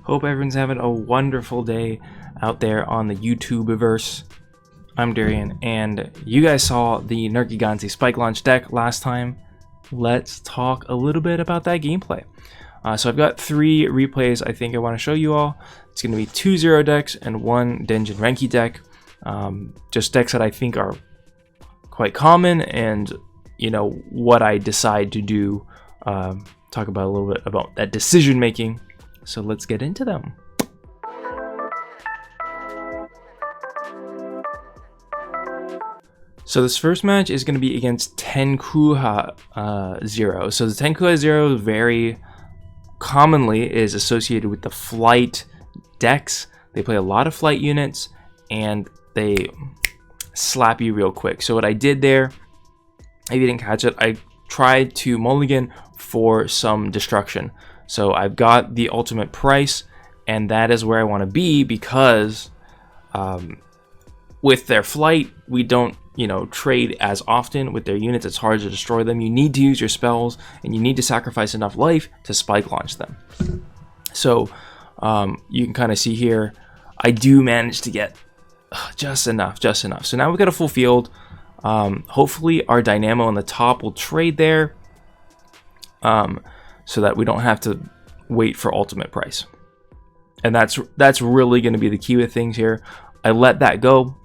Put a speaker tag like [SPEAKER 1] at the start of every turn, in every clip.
[SPEAKER 1] Hope everyone's having a wonderful day out there on the YouTubeverse. I'm Darian, and you guys saw the Nergigante Spike Launch deck last time. Let's talk a little bit about that gameplay. So I've got 3 replays I think I want to show you all. It's going to be 2 Zero decks and 1 Denjin Renki deck. Just decks that I think are quite common, and you know what I decide to do. Talk about a little bit about that decision making. So let's get into them. So this first match is going to be against Tenkuha Zero. So the Tenkuha Zero very commonly is associated with the flight decks. They play a lot of flight units and they slap you real quick. So what I did there, if you didn't catch it, I tried to mulligan for some destruction. So I've got the ultimate price, and that is where I want to be because with their flight, we don't, trade as often with their units. It's hard to destroy them. You need to use your spells, and you need to sacrifice enough life to spike launch them. So you can kind of see here, I do manage to get just enough. So now we've got a full field. Hopefully our Dynamo on the top will trade there. So that we don't have to wait for ultimate price. And that's really going to be the key with things here. I let that go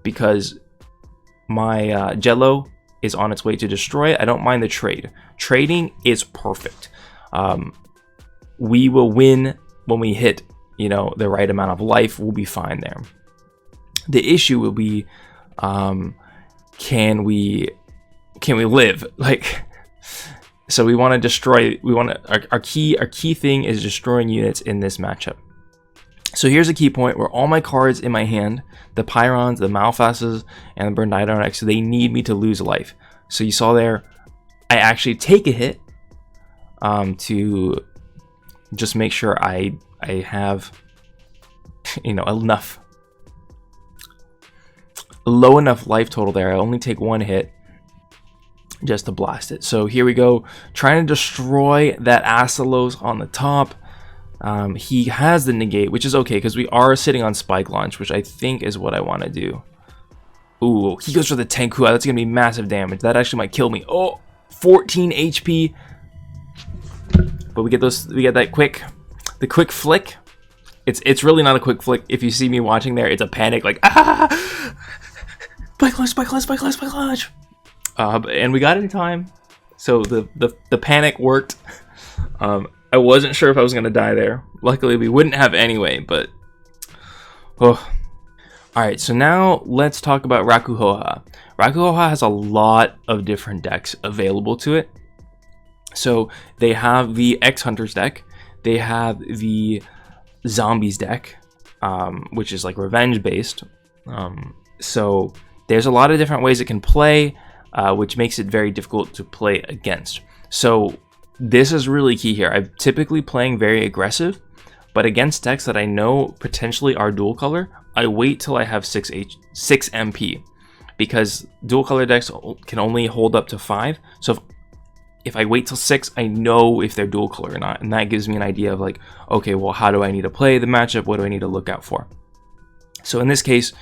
[SPEAKER 1] because my Jello is on its way to destroy it. I don't mind the trade. Trading is perfect. We will win when we hit, the right amount of life. We'll be fine there. The issue will be, can we live? So we want to destroy. Our key thing is destroying units in this matchup. So here's a key point where all my cards in my hand, the Pyrons, the Malphasses, and the Bernito X, they need me to lose life. So you saw there, I actually take a hit to just make sure I have enough, low enough life total there. I only take 1 hit just to blast it. So here we go, trying to destroy that Astalos on the top. He has the negate, which is okay because we are sitting on spike launch, which I think is what I want to do. Ooh, he goes for the Tenkuha. That's gonna be massive damage. That actually might kill me. Oh, 14 HP. But we get that the quick flick. It's really not a quick flick. If you see me watching there, it's a panic, like spike launch. And we got it in time, so the panic worked. I wasn't sure if I was gonna die there. Luckily, we wouldn't have anyway. But all right. So now let's talk about Rakuhoha. Rakuhoha has a lot of different decks available to it. So they have the X Hunters deck. They have the Zombies deck, which is like revenge based. So there's a lot of different ways it can play. Which makes it very difficult to play against. So this is really key here. I'm typically playing very aggressive, but against decks that I know potentially are dual color, I wait till I have 6 MP, because dual color decks can only hold up to 5. So if I wait till 6, I know if they're dual color or not, and that gives me an idea of like, okay, well, how do I need to play the matchup? What do I need to look out for? So in this case,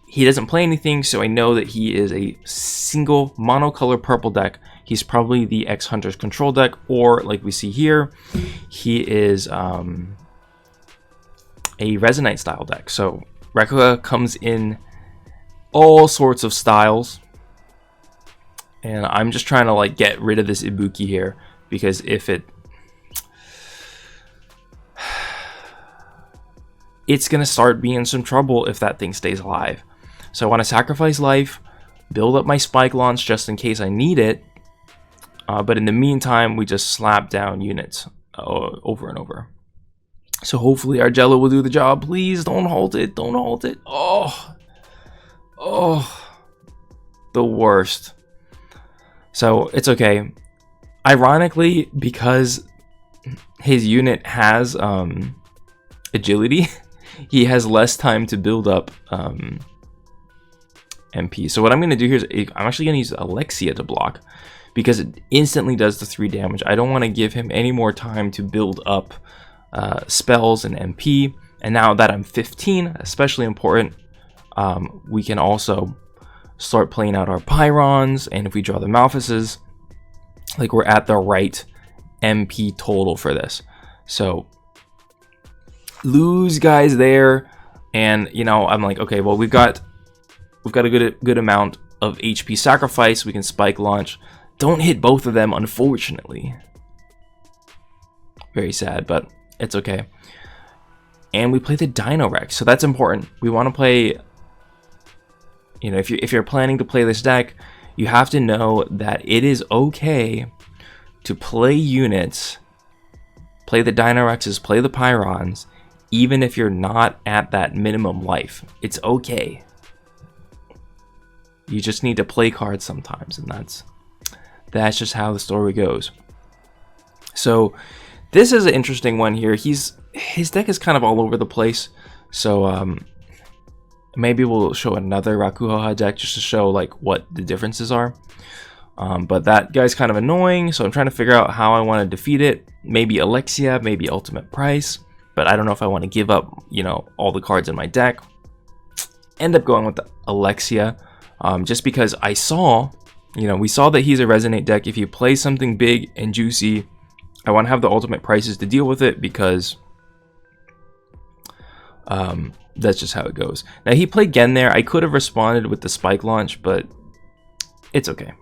[SPEAKER 1] he doesn't play anything, so I know that he is a single monocolor purple deck. He's probably the X Hunters control deck, or like we see here, he is a Resonite style deck. So Rakuhoha comes in all sorts of styles, and I'm just trying to like get rid of this Ibuki here, because if it's gonna start being some trouble if that thing stays alive. So I want to sacrifice life, build up my spike launch just in case I need it, but in the meantime, we just slap down units over and over. So hopefully our Jello will do the job. Please don't halt it. Don't halt it. Oh, the worst. So it's okay. Ironically, because his unit has agility, he has less time to build up MP. So what I'm going to do here is I'm actually going to use Alexia to block, because it instantly does the 3 damage. I don't want to give him any more time to build up spells and MP. And now that I'm 15, especially important, we can also start playing out our Pyrons, and if we draw the Malphuses, like, we're at the right MP total for this. So lose guys there, and you know, I'm like, okay, well, we've got a good amount of HP sacrifice. We can spike launch. Don't hit both of them, unfortunately. Very sad, but it's okay. And we play the Dino Rex, so that's important. We want to play, you know, if you're planning to play this deck, you have to know that it is okay to play units, play the Dino Rexes, play the Pyrons, even if you're not at that minimum life. It's okay. You just need to play cards sometimes, and that's just how the story goes. So this is an interesting one here. His deck is kind of all over the place. So maybe we'll show another Rakuhoha deck just to show like what the differences are. But that guy's kind of annoying, so I'm trying to figure out how I want to defeat it. Maybe Alexia, maybe Ultimate Price, but I don't know if I want to give up, you know, all the cards in my deck. End up going with the Alexia, just because I saw, you know, we saw that he's a Resonate deck. If you play something big and juicy, I want to have the Ultimate Prices to deal with it, because that's just how it goes. Now, he played Gen there. I could have responded with the Spike Launch, but it's okay.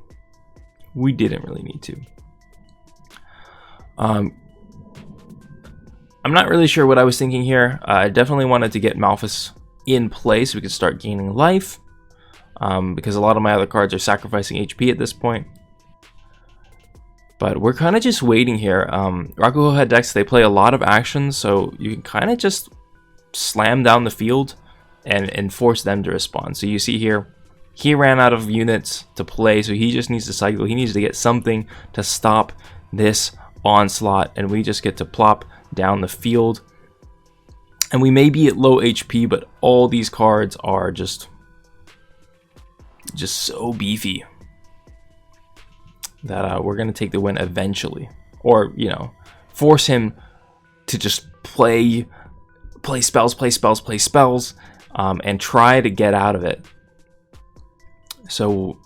[SPEAKER 1] We didn't really need to. I'm not really sure what I was thinking here. I definitely wanted to get Malphus in play so we could start gaining life, because a lot of my other cards are sacrificing HP at this point. But we're kind of just waiting here. Rakuhoha decks, they play a lot of actions, so you can kind of just slam down the field and force them to respond. So you see here, he ran out of units to play, so he just needs to cycle. He needs to get something to stop this onslaught, and we just get to plop down the field. And we may be at low HP, but all these cards are just so beefy that we're going to take the win eventually. Or, you know, force him to just play spells, and try to get out of it. So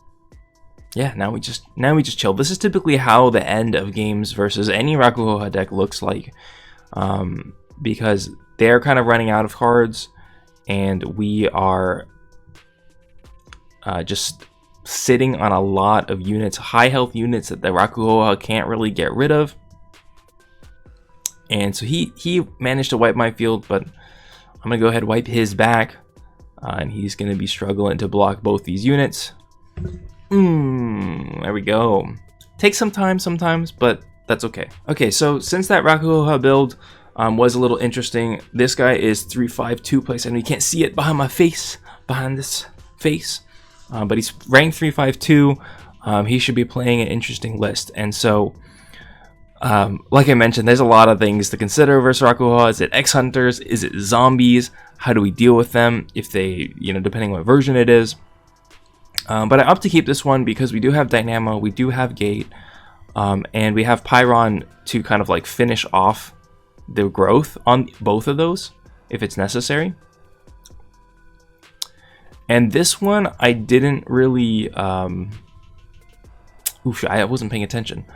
[SPEAKER 1] yeah, now we just chill. This is typically how the end of games versus any Rakuhoha deck looks like, because they're kind of running out of cards, and we are just sitting on a lot of units, high health units that the Rakuhoha can't really get rid of. And so he managed to wipe my field, but I'm gonna go ahead and wipe his back, and he's gonna be struggling to block both these units. There we go. Takes some time sometimes, but that's okay. Okay, so since that Rakuhoha build was a little interesting, this guy is 352 place, and you can't see it behind my face, behind this face, but he's ranked 352. He should be playing an interesting list, and so like I mentioned, there's a lot of things to consider versus Rakuhoha. Is it X-Hunters? Is it zombies? How do we deal with them if they, you know, depending on what version it is. But I opt to keep this one because we do have Dynamo, we do have Gate, and we have Pyron to kind of like finish off the growth on both of those if it's necessary. And this one I didn't really I wasn't paying attention.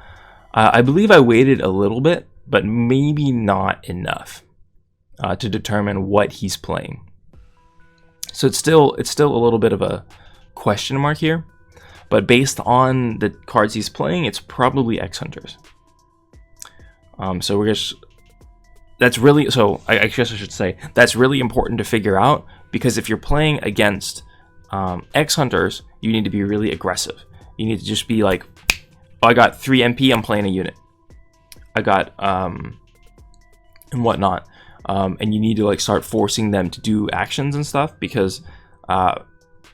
[SPEAKER 1] I believe I waited a little bit, but maybe not enough to determine what he's playing. So it's still a little bit of a question mark here, but based on the cards he's playing, it's probably X-Hunters. So we're just, that's really, so I guess I should say that's really important to figure out, because if you're playing against X-Hunters, you need to be really aggressive. You need to just be like, oh, I got 3 MP, I'm playing a unit. I got and whatnot, and you need to like start forcing them to do actions and stuff, because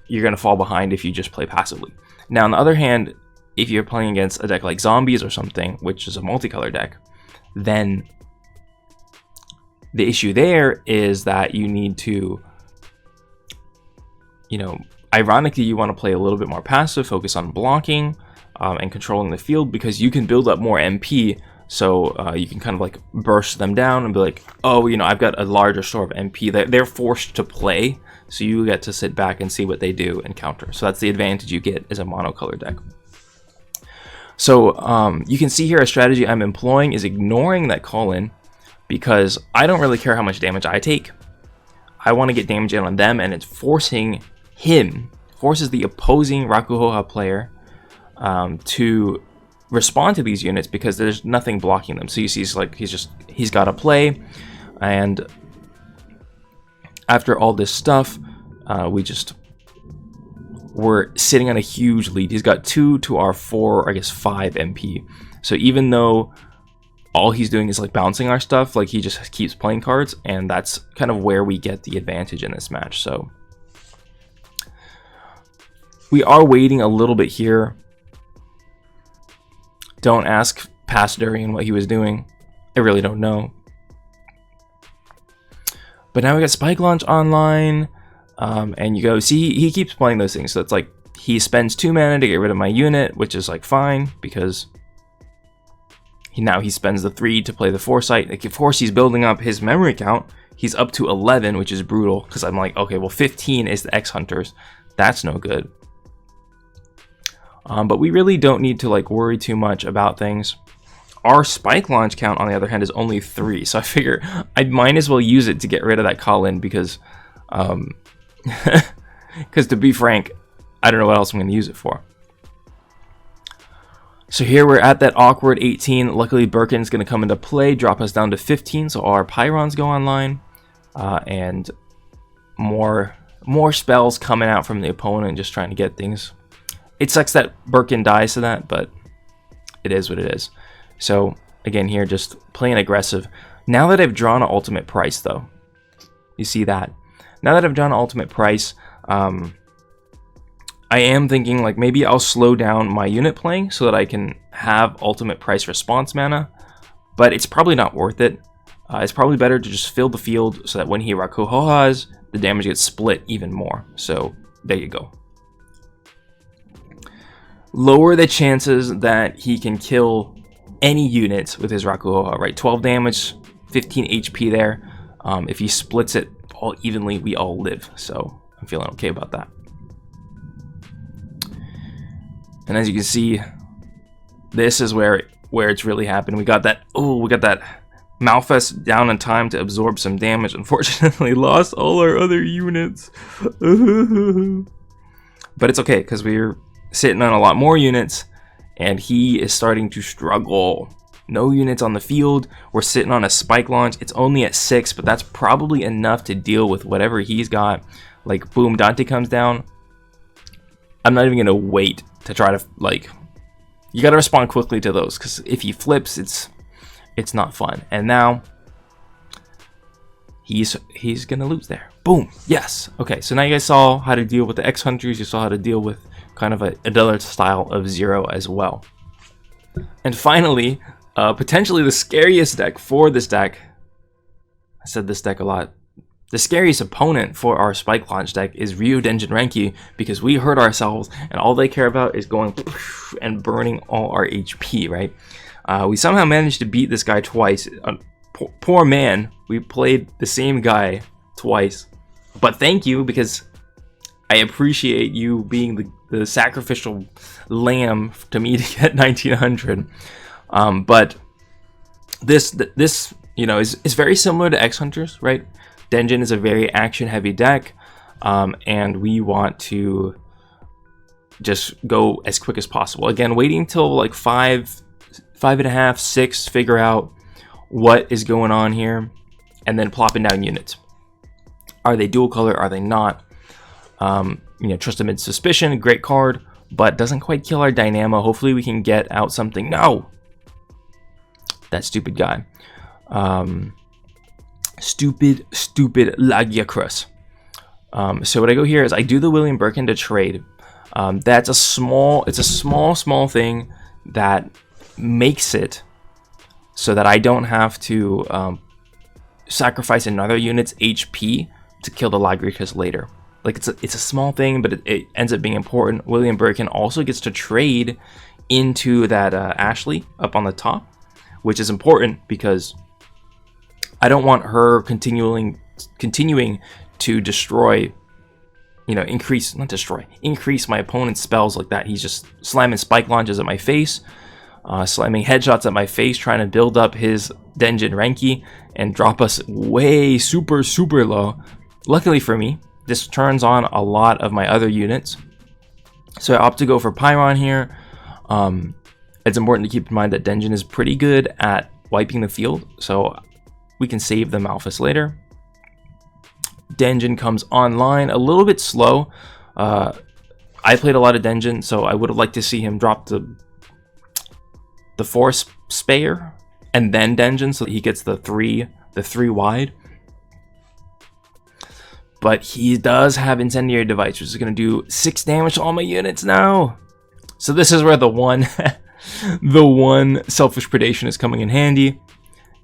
[SPEAKER 1] you're gonna fall behind if you just play passively. Now, on the other hand, if you're playing against a deck like Zombies or something, which is a multicolor deck, then the issue there is that you need to, you know, ironically, you want to play a little bit more passive, focus on blocking and controlling the field, because you can build up more MP. So you can kind of like burst them down and be like, oh, you know, I've got a larger store of MP. They're forced to play, so you get to sit back and see what they do and counter. So that's the advantage you get as a monocolor deck. So you can see here a strategy I'm employing is ignoring that call-in, because I don't really care how much damage I take. I want to get damage in on them, and it's forces the opposing Rakuhoha player to respond to these units, because there's nothing blocking them. So you see he's got to play, and after all this stuff, we're sitting on a huge lead. He's got 2 to our 4, I guess 5 MP. So even though all he's doing is like bouncing our stuff, like he just keeps playing cards, and that's kind of where we get the advantage in this match. So we are waiting a little bit here. Don't ask past Durian what he was doing. I really don't know. But now we got Spike Launch online, and you go see he keeps playing those things. So it's like he spends 2 mana to get rid of my unit, which is like fine, because now he spends the 3 to play the Foresight. Like, of course, he's building up his memory count. He's up to 11, which is brutal, because I'm like, okay, well, 15 is the X Hunters. That's no good. But we really don't need to like worry too much about things. Our Spike Launch count, on the other hand, is only 3, so I figure I might as well use it to get rid of that call-in, because to be frank, I don't know what else I'm going to use it for. So here we're at that awkward 18. Luckily, Birkin's going to come into play, drop us down to 15, so our Pyrons go online, and more spells coming out from the opponent, just trying to get things. It sucks that Birkin dies to that, but it is what it is. So again here, just playing aggressive. Now that I've drawn an ultimate price, though, you see that. Now that I've drawn an ultimate price, I am thinking like maybe I'll slow down my unit playing so that I can have ultimate price response mana, but it's probably not worth it. It's probably better to just fill the field so that when he Rakuhohas, the damage gets split even more. So there you go. Lower the chances that he can kill any units with his Rakuhoha, right? 12 damage, 15 HP there. If he splits it all evenly, we all live. So I'm feeling okay about that. And as you can see, this is where it's really happened. We got that Malfest down in time to absorb some damage. Unfortunately, lost all our other units. But it's okay, because we're sitting on a lot more units, and he is starting to struggle. No units on the field. We're sitting on a Spike Launch. It's only at 6, but that's probably enough to deal with whatever he's got. Like, boom, Dante comes down. I'm not even going to wait to try to, like, you got to respond quickly to those, because if he flips, it's not fun. And now he's gonna lose there. Boom. Yes. Okay, so now you guys saw how to deal with the X Hunters. You saw how to deal with kind of another style of Zero as well. And finally, potentially the scariest deck for this deck. I said this deck a lot. The scariest opponent for our Spike Launch deck is Ryu Denjin Renki, because we hurt ourselves and all they care about is going and burning all our HP, right? We somehow managed to beat this guy twice. Poor man, we played the same guy twice. But thank you, because I appreciate you being the sacrificial lamb to me to get 1900. But this you know is very similar to X Hunters, right? Denjin is a very action-heavy deck, and we want to just go as quick as possible. Again, waiting until like 5.5, 6, figure out what is going on here, and then plopping down units. Are they dual color? Are they not? You know, Trust Amid Suspicion, great card, but doesn't quite kill our Dynamo. Hopefully we can get out something. No! That stupid guy. Stupid Lagiacrus. So what I go here is I do the William Birkin to trade. It's a small thing that makes it so that I don't have to sacrifice another unit's HP to kill the Lagiacrus later. Like it's a small thing, but it ends up being important. William Birkin also gets to trade into that Ashley up on the top, which is important because I don't want her continuing to destroy, you know, increase my opponent's spells like that. He's just slamming spike launches at my face, slamming headshots at my face, trying to build up his Denjin Renki and drop us way super low. Luckily for me, this turns on a lot of my other units, so I opt to go for Pyron here. It's important to keep in mind that Denjin is pretty good at wiping the field, so we can save the Malphus later. Denjin comes online a little bit slow. I played a lot of Denjin, so I would have liked to see him drop the Force Spear and then Denjin, so that he gets the three wide. But he does have Incendiary Device, which is going to do 6 damage to all my units now. So this is where the one Selfish Predation is coming in handy,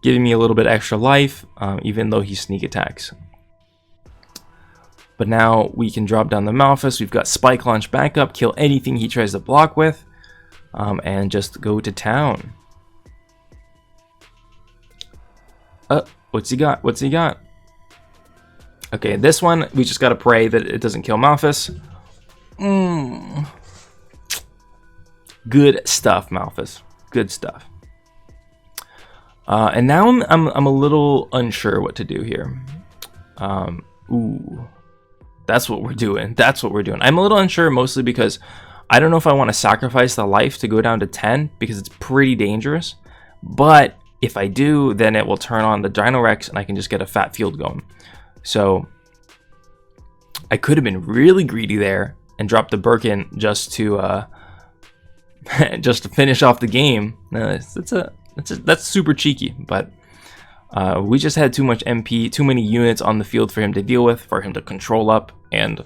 [SPEAKER 1] giving me a little bit extra life, even though he sneak attacks. But now we can drop down the Malphus. We've got Spike Launch backup, kill anything he tries to block with, and just go to town. What's he got? What's he got? Okay, this one, we just gotta pray that it doesn't kill Malphus. Good stuff, Malphus. Good stuff. And now I'm a little unsure what to do here. That's what we're doing. That's what we're doing. I'm a little unsure, mostly because I don't know if I want to sacrifice the life to go down to 10, because it's pretty dangerous. But if I do, then it will turn on the Dino Rex and I can just get a fat field going. So I could have been really greedy there and dropped the Birkin just to just to finish off the game. That's super cheeky, but we just had too much MP, too many units on the field for him to deal with, for him to control up, and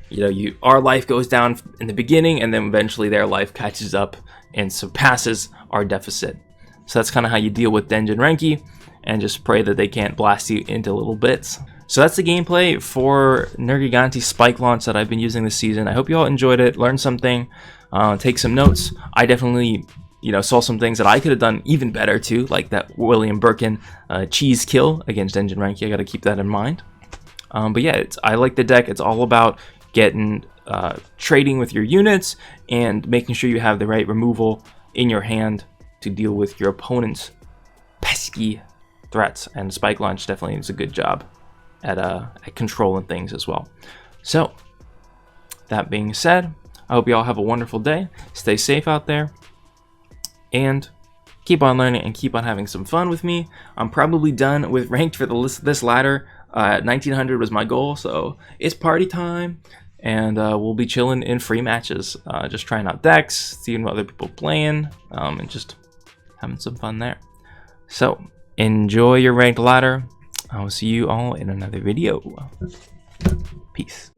[SPEAKER 1] you know, our life goes down in the beginning, and then eventually their life catches up and surpasses our deficit. So that's kind of how you deal with Denjin Renki, and just pray that they can't blast you into little bits. So that's the gameplay for Nergigante Spike Launch that I've been using this season. I hope you all enjoyed it, learned something, take some notes. I definitely, you know, saw some things that I could have done even better too, like that William Birkin cheese kill against Denjin Renki. I got to keep that in mind. But yeah, I like the deck. It's all about getting trading with your units and making sure you have the right removal in your hand to deal with your opponent's pesky threats. And Spike Launch definitely does a good job at controlling things as well. So that being said, I hope you all have a wonderful day. Stay safe out there, and keep on learning and keep on having some fun with me. I'm probably done with ranked for this ladder. 1900 was my goal, so it's party time, and we'll be chilling in free matches, just trying out decks, seeing what other people playing, and just having some fun there. So enjoy your ranked ladder. I will see you all in another video. Peace.